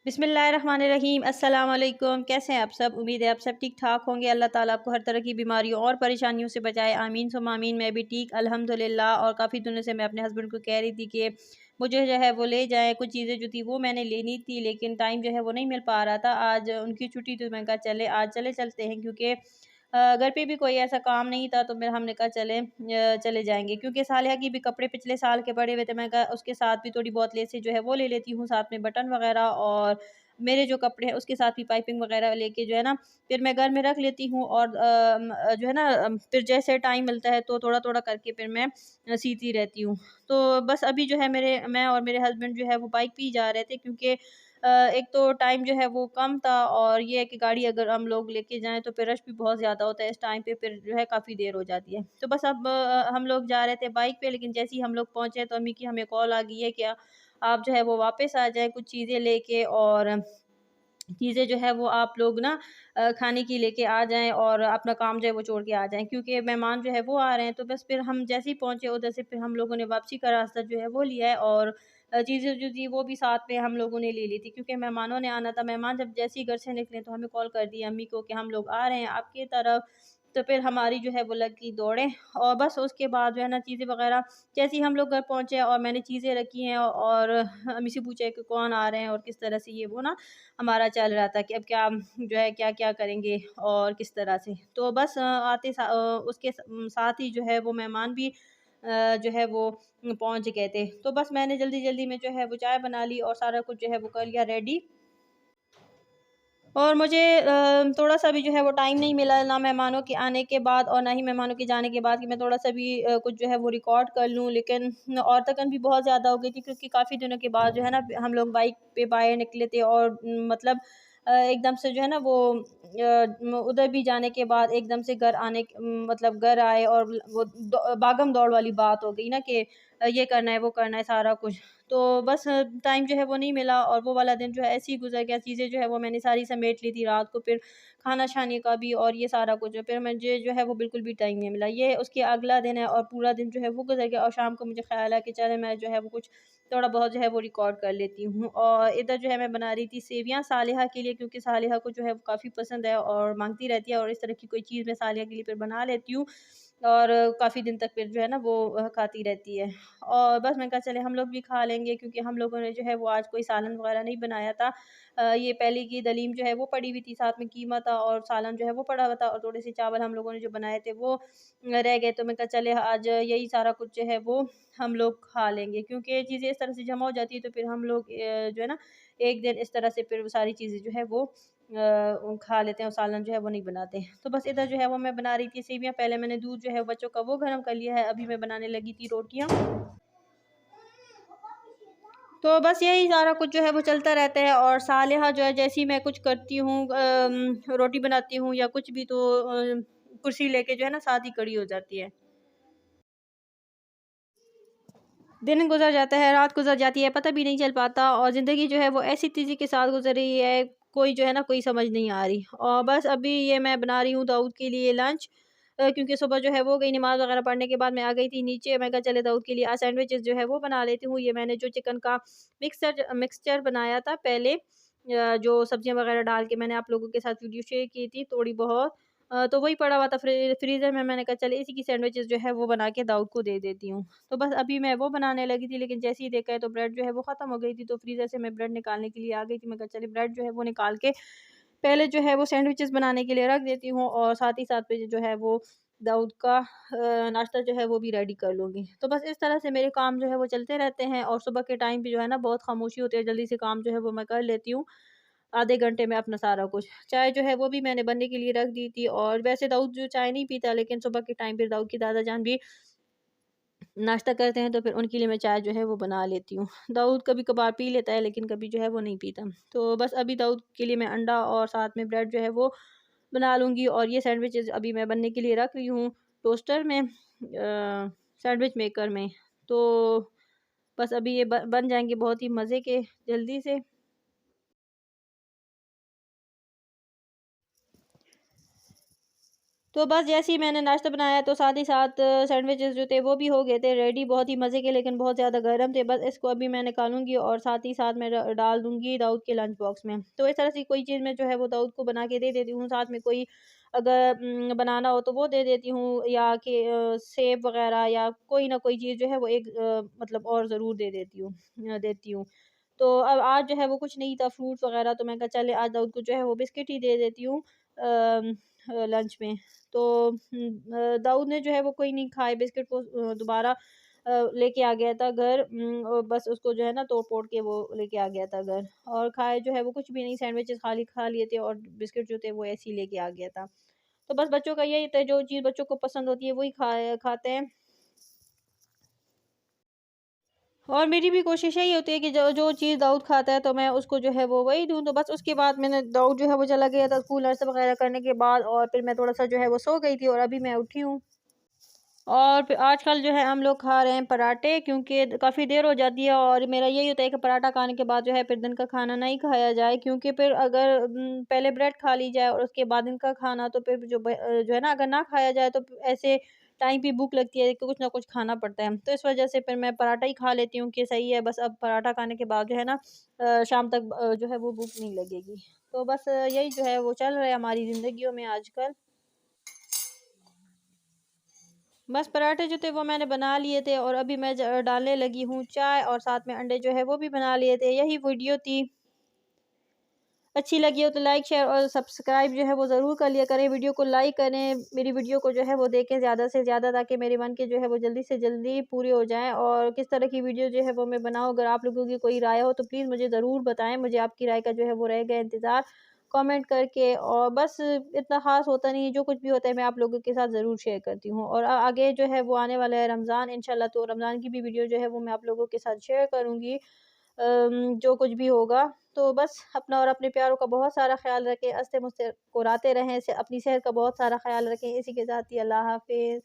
बिस्मिल्लाहिर्रहमानिर्रहीम। अस्सलाम वालेकुम। कैसे हैं आप सब? उम्मीद है आप सब ठीक ठाक होंगे। अल्लाह ताला आपको हर तरह की बीमारियों और परेशानियों से बचाए, आमीन सुम्मा आमीन। मैं भी ठीक अल्हम्दुलिल्लाह। और काफ़ी दिनों से मैं अपने हस्बैंड को कह रही थी कि मुझे जो है वो ले जाएँ, कुछ चीज़ें जो थी वो मैंने लेनी थी, लेकिन टाइम जो है वो नहीं मिल पा रहा था। आज उनकी छुट्टी थी तो मैंने कहा चले आज चलते हैं, क्योंकि घर पे भी कोई ऐसा काम नहीं था, तो फिर हमने कहा चले जाएँगे, क्योंकि सालिहा की भी कपड़े पिछले साल के पड़े हुए थे। मैंने कहा उसके साथ भी थोड़ी बहुत लेसें जो है वो ले लेती हूँ, साथ में बटन वग़ैरह, और मेरे जो कपड़े हैं उसके साथ भी पाइपिंग वग़ैरह लेके जो है ना, फिर मैं घर में रख लेती हूँ। और जो है ना, फिर जैसे टाइम मिलता है तो थोड़ा-थोड़ा करके फिर मैं सीती रहती हूँ। तो बस अभी जो है मैं और मेरे हस्बैंड जो है वो बाइक पे ही जा रहे थे, क्योंकि एक तो टाइम जो है वो कम था, और ये है कि गाड़ी अगर हम लोग लेके जाएँ तो फिर रश भी बहुत ज़्यादा होता है इस टाइम पे, फिर जो है काफ़ी देर हो जाती है। तो बस अब हम लोग जा रहे थे बाइक पे, लेकिन जैसे ही हम लोग पहुँचे तो अम्मी की हमें कॉल आ गई है कि आप जो है वो वापस आ जाएँ कुछ चीज़ें लेके, और चीज़ें जो है वो आप लोग ना खाने की लेके आ जाएँ, और अपना काम जो है वो छोड़ के आ जाएँ, क्योंकि मेहमान जो है वो आ रहे हैं। तो बस फिर हम जैसे ही पहुँचे उधर से, फिर हम लोगों ने वापसी का रास्ता जो है वो लिया है, और चीज़ें जो थी वो भी साथ में हम लोगों ने ले ली थी, क्योंकि मेहमानों ने आना था। मेहमान जब जैसे ही घर से निकले तो हमें कॉल कर दी अम्मी को कि हम लोग आ रहे हैं आपकी तरफ। तो फिर हमारी जो है वो लग गई दौड़ें, और बस उसके बाद जो है ना, चीज़ें वग़ैरह जैसे ही हम लोग घर पहुँचे और मैंने चीज़ें रखी हैं, और अम्मी से पूछा कि कौन आ रहे हैं और किस तरह से ये वो ना हमारा चल रहा था कि अब क्या जो है क्या-क्या करेंगे और किस तरह से। तो बस उसके साथ ही जो है वो मेहमान भी जो है वो पहुँच गए थे। तो बस मैंने जल्दी-जल्दी में जो है वो चाय बना ली और सारा कुछ जो है वो कर लिया रेडी। और मुझे थोड़ा-सा भी जो है वो टाइम नहीं मिला, ना मेहमानों के आने के बाद और ना ही मेहमानों के जाने के बाद, कि मैं थोड़ा-सा भी कुछ जो है वो रिकॉर्ड कर लूँ। लेकिन और थकन भी बहुत ज़्यादा हो गई थी, क्योंकि काफ़ी दिनों के बाद जो है ना, हम लोग बाइक पे बाहर निकले थे, और मतलब एकदम से जो है ना वो उधर भी जाने के बाद एकदम से घर आने मतलब घर आए, और वो भागम-दौड़ वाली बात हो गई ना कि ये करना है, वो करना है, सारा कुछ। तो बस टाइम जो है वो नहीं मिला, और वो वाला दिन जो है ऐसे ही गुज़र गया। चीज़ें जो है वो मैंने सारी समेट ली थी रात को, फिर खाना-शाने का भी और ये सारा कुछ, फिर मुझे जो है वो बिल्कुल भी टाइम नहीं मिला। ये उसके अगला दिन है, और पूरा दिन जो है वो गुज़र गया, और शाम को मुझे ख़्याल आया कि चलो मैं जो है वो कुछ थोड़ा बहुत जो है वो रिकॉर्ड कर लेती हूँ। और इधर जो है मैं बना रही थी सेवियाँ सालिहा के लिए, क्योंकि सालिहा को जो है वो काफ़ी पसंद है और माँगती रहती है, और इस तरह की कोई चीज़ मैं सालिहा के लिए फिर बना लेती हूँ, और काफ़ी दिन तक फिर जो है ना वो खाती रहती है। और बस मैंने कहा चले हम लोग भी खा लेंगे, क्योंकि हम लोगों ने जो है वो आज कोई सालन वग़ैरह नहीं बनाया था। ये पहले की दलीम जो है वो पड़ी हुई थी, साथ में कीमा था और सालन जो है वो पड़ा हुआ था, और थोड़े से चावल हम लोगों ने जो बनाए थे वो रह गए। तो मैंने कहा चले आज यही सारा कुछ जो है वो हम लोग खा लेंगे, क्योंकि ये चीज़ें इस तरह से जमा हो जाती है, तो फिर हम लोग जो है ना, एक दिन इस तरह से फिर वो सारी चीज़ें जो है वो खा लेते हैं, और सालन जो है वो नहीं बनाते। तो बस इधर जो है वो मैं बना रही थी सेवियाँ। पहले मैंने दूध जो है बच्चों का वो गर्म कर लिया है, अभी मैं बनाने लगी थी रोटियाँ। तो बस यही सारा कुछ जो है वो चलता रहता है, और सालिहा जो है जैसे ही मैं कुछ करती हूँ, रोटी बनाती हूँ या कुछ भी, तो कुर्सी लेके जो है ना साथ ही खड़ी हो जाती है। दिन गुज़र जाता है, रात गुज़र जाती है, पता भी नहीं चल पाता, और ज़िंदगी जो है वो ऐसी तेज़ी के साथ गुज़र रही है, कोई जो है ना कोई समझ नहीं आ रही। और बस अभी ये मैं बना रही हूँ दाऊद के लिए लंच, क्योंकि सुबह जो है वो गई नमाज़ वग़ैरह पढ़ने के बाद मैं आ गई थी नीचे। मैं कहा चले दाऊद के लिए आज सैंडविचेज़ जो है वो बना लेती हूँ। ये मैंने जो चिकन का मिक्सचर बनाया था पहले, जो सब्जियाँ वग़ैरह डाल के मैंने आप लोगों के साथ वीडियो शेयर की थी थोड़ी बहुत, तो वही पड़ा हुआ था फ्रीज़र में। मैंने कहा चल इसी की सैंडविचेज़ जो है वो बना के दाऊद को दे देती हूँ। तो बस अभी मैं वो बनाने लगी थी, लेकिन जैसे ही देखा है तो ब्रेड जो है वो ख़त्म हो गई थी, तो फ्रीज़र से मैं ब्रेड निकालने के लिए आ गई थी। मैं कहा चलिए ब्रेड जो है वो निकाल के पहले जो है वो सैंडविचेज़ बनाने के लिए रख देती हूँ, और साथ ही साथ पे जो है वो दाऊद का नाश्ता जो है वो भी रेडी कर लूँगी। तो बस इस तरह से मेरे काम जो है वो चलते रहते हैं, और सुबह के टाइम पे जो है ना बहुत खामोशी होती है, जल्दी से काम जो है वो मैं कर लेती हूँ। आधे घंटे में अपना सारा कुछ। चाय जो है वो भी मैंने बनने के लिए रख दी थी, और वैसे दाऊद जो चाय नहीं पीता, लेकिन सुबह के टाइम पे दाऊद की दादा जान भी नाश्ता करते हैं, तो फिर उनके लिए मैं चाय जो है वो बना लेती हूँ। दाऊद कभी-कभार पी लेता है, लेकिन कभी जो है वो नहीं पीता। तो बस अभी दाऊद के लिए मैं अंडा और साथ में ब्रेड जो है वो बना लूँगी, और ये सैंडविचेज़ अभी मैं बनने के लिए रख रही हूँ टोस्टर में, सैंडविच मेकर में। तो बस अभी ये बन जाएँगे बहुत ही मज़े के जल्दी से। तो बस जैसे ही मैंने नाश्ता बनाया तो साथ ही साथ सैंडविचेस जो थे वो भी हो गए थे रेडी, बहुत ही मज़े के, लेकिन बहुत ज़्यादा गर्म थे। बस इसको अभी मैं निकालूँगी और साथ ही साथ मैं डाल दूँगी दाऊद के लंच बॉक्स में। तो इस तरह से कोई चीज़ मैं जो है वो दाऊद को बना के दे देती हूँ। साथ में कोई अगर बनाना हो तो वो दे देती हूँ, या कि सेब वग़ैरह या कोई ना कोई चीज़ जो है वो एक मतलब और ज़रूर दे देती हूँ देती हूँ। तो अब आज जो है वो कुछ नहीं था फ्रूट्स वग़ैरह, तो मैं कहा चले आज दाऊद को जो है वो बिस्किट ही दे देती हूँ लंच में। तो दाऊद ने जो है वो कोई नहीं खाए बिस्किट को, दोबारा लेके आ गया था घर, और बस उसको जो है ना तोड़-फोड़ के वो लेके आ गया था घर, और खाए जो है वो कुछ भी नहीं, सैंडविचेस खाली खा लिए थे और बिस्किट जो थे वो ऐसे ही लेके आ गया था। तो बस बच्चों का यही था, जो चीज़ बच्चों को पसंद होती है वही खाते हैं। और मेरी भी कोशिश यही होती है कि जो जो चीज़ दाऊद खाता है तो मैं उसको जो है वो वही दूँ। तो बस उसके बाद मैंने दाऊद जो है वो चला गया था स्कूल, नाश्ता वग़ैरह करने के बाद, और फिर मैं थोड़ा-सा जो है वो सो गई थी और अभी मैं उठी हूँ। और फिर आजकल जो है हम लोग खा रहे हैं पराठे, क्योंकि काफ़ी देर हो जाती है, और मेरा यही होता है कि पराठा खाने के बाद जो है फिर दिन का खाना नहीं खाया जाए, क्योंकि फिर अगर पहले ब्रेड खा ली जाए और उसके बाद दिन का खाना, तो फिर जो है ना अगर ना खाया जाए तो ऐसे टाइम पे भूख लगती है कि कुछ ना कुछ खाना पड़ता है। तो इस वज़ह से फिर मैं पराठा ही खा लेती हूँ कि सही है, बस अब पराठा खाने के बाद जो है ना शाम तक जो है वो भूख नहीं लगेगी। तो बस यही जो है वो चल रहा है हमारी ज़िंदगियों में आजकल। बस पराठे जो थे वो मैंने बना लिए थे, और अभी मैं डालने लगी हूँ चाय, और साथ में अंडे जो है वो भी बना लिए थे। यही वीडियो थी। अच्छी लगी हो तो लाइक शेयर और सब्सक्राइब जो है वो ज़रूर कर लिया करें। वीडियो को लाइक करें, मेरी वीडियो को जो है वो देखें ज़्यादा से ज़्यादा, ताकि मेरे मन के जो है वो जल्दी से जल्दी पूरे हो जाएँ, और किस तरह की वीडियो जो है वो मैं बनाऊँ। अगर आप लोगों की कोई राय हो तो प्लीज़ मुझे ज़रूर बताएँ। मुझे आपकी राय का जो है वो रहेगा इंतज़ार कमेंट करके। और बस इतना ख़ास होता नहीं है, जो कुछ भी होता है मैं आप लोगों के साथ ज़रूर शेयर करती हूँ। और आगे जो है वो आने वाला है रमज़ान इंशाल्लाह, तो रमज़ान की भी वीडियो जो है वो मैं आप लोगों के साथ शेयर करूँगी। जो कुछ भी होगा। तो बस अपना और अपने प्यारों का बहुत सारा ख़्याल रखें, हँसते-मुस्कुराते रहें, अपनी सेहत का बहुत सारा ख़्याल रखें। इसी के साथ ही अल्लाह हाफ़िज़।